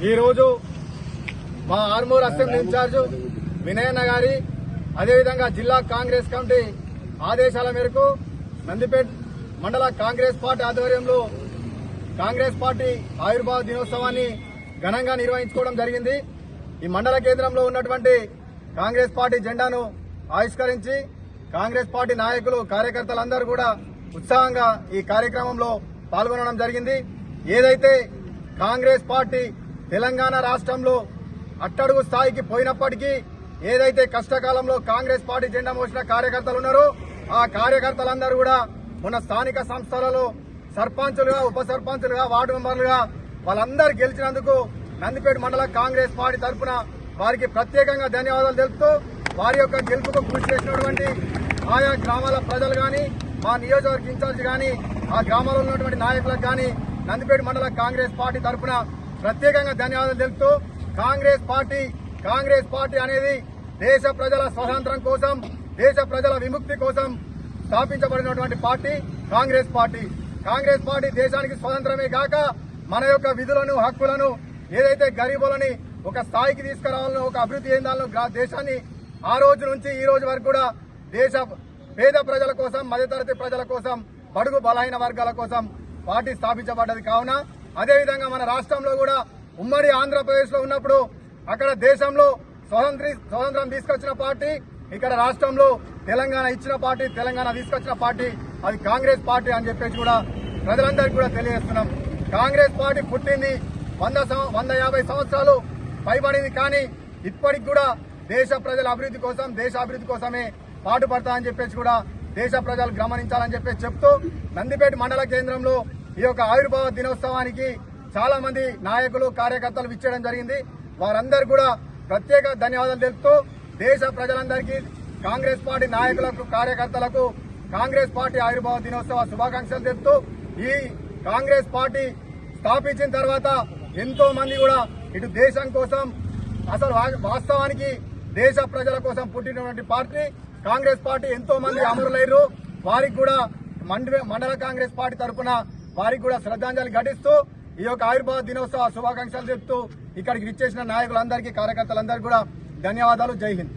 ఈ రోజు మా ఆర్మూర్ అసెంబ్లీ ఇన్ఛార్జ్ వినయన్న గారి అదేవిధంగా జిల్లా కాంగ్రెస్ కమిటీ ఆదేశాల మేరకు నందిపేట్ మండల కాంగ్రెస్ పార్టీ ఆధ్వర్యంలో కాంగ్రెస్ పార్టీ ఆవిర్భావ దినోత్సవాన్ని ఘనంగా నిర్వహించుకోవడం జరిగింది. ఈ మండల కేంద్రంలో ఉన్నటువంటి కాంగ్రెస్ పార్టీ జెండాను ఆవిష్కరించి కాంగ్రెస్ పార్టీ నాయకులు కార్యకర్తలందరూ కూడా ఉత్సాహంగా ఈ కార్యక్రమంలో పాల్గొనడం జరిగింది. ఏదైతే కాంగ్రెస్ పార్టీ తెలంగాణ రాష్ట్రంలో అట్టడుగు స్థాయికి పోయినప్పటికీ ఏదైతే కష్టకాలంలో కాంగ్రెస్ పార్టీ జెండా మోసిన కార్యకర్తలు ఉన్నారో ఆ కార్యకర్తలందరూ కూడా మన స్థానిక సంస్థలలో సర్పంచులుగా, ఉప సర్పంచులుగా, వార్డు మెంబర్లుగా వాళ్ళందరూ గెలిచినందుకు నందిపేట మండల కాంగ్రెస్ పార్టీ తరఫున వారికి ప్రత్యేకంగా ధన్యవాదాలు తెలుపుతూ వారి యొక్క గెలుపుకు కృషి చేసినటువంటి ఆయా గ్రామాల ప్రజలు గాని, మా నియోజకవర్గ ఇన్ఛార్జ్ గాని, ఆ గ్రామాల్లో ఉన్నటువంటి నాయకులకు గాని నందిపేట మండల కాంగ్రెస్ పార్టీ తరఫున ప్రత్యేకంగా ధన్యవాదాలు తెలుపుతూ కాంగ్రెస్ పార్టీ అనేది దేశ ప్రజల స్వాతంత్ర్యం కోసం, దేశ ప్రజల విముక్తి కోసం స్థాపించబడినటువంటి party Congress party. Congress party దేశానికి స్వాతంత్రమే కాక మన యొక్క విధులను, హక్కులను, ఏదైతే గరీబులని ఒక స్థాయికి తీసుకురావాలనో, ఒక అభివృద్ధి చెందాలనో దేశాన్ని ఆ రోజు నుంచి ఈ రోజు వరకు కూడా దేశ పేద ప్రజల కోసం, మధ్యతరగతి ప్రజల కోసం, బడుగు బలహీన వర్గాల కోసం పార్టీ స్థాపించబడ్డది. కావున అదేవిధంగా మన రాష్ట్రంలో కూడా ఉమ్మడి ఆంధ్రప్రదేశ్ లో ఉన్నప్పుడు అక్కడ దేశంలో స్వతంత్రం తీసుకొచ్చిన పార్టీ, ఇక్కడ రాష్ట్రంలో తెలంగాణ ఇచ్చిన పార్టీ, తెలంగాణ తీసుకొచ్చిన పార్టీ అది కాంగ్రెస్ పార్టీ అని చెప్పేసి కూడా ప్రజలందరికీ కూడా తెలియజేస్తున్నాం. కాంగ్రెస్ పార్టీ పుట్టింది 150 సంవత్సరాలు పైబడింది. కానీ ఇప్పటికి కూడా దేశ ప్రజల అభివృద్ధి కోసం, దేశ అభివృద్ధి కోసమే పాటుపడతా అని చెప్పేసి కూడా దేశ ప్రజలు గమనించాలని చెప్పేసి చెప్తూ నందిపేట మండల కేంద్రంలో ఈ యొక్క ఆవిర్భావ దినోత్సవానికి చాలా మంది నాయకులు, కార్యకర్తలు విచ్చేయడం జరిగింది. వారందరూ కూడా ప్రత్యేక ధన్యవాదాలు తెలుపుతూ దేశ ప్రజలందరికీ, కాంగ్రెస్ పార్టీ నాయకులకు, కార్యకర్తలకు కాంగ్రెస్ పార్టీ ఆవిర్భావ దినోత్సవ శుభాకాంక్షలు తెలుపుతూ ఈ కాంగ్రెస్ పార్టీ స్థాపించిన తర్వాత ఎంతో మంది కూడా ఇటు దేశం కోసం, అసలు వాస్తవానికి దేశ ప్రజల కోసం పుట్టినటువంటి పార్టీ కాంగ్రెస్ పార్టీ. ఎంతో మంది అమరులయ్యారు. వారికి కూడా మండల కాంగ్రెస్ పార్టీ తరఫున వారికి కూడా శ్రద్ధాంజలి ఘటిస్తూ ఈ యొక్క ఆవిర్భావ దినోత్సవ శుభాకాంక్షలు చెప్తూ ఇక్కడికి విచ్చేసిన నాయకులందరికీ, కార్యకర్తలందరికీ కూడా ధన్యవాదాలు. జై హింద్.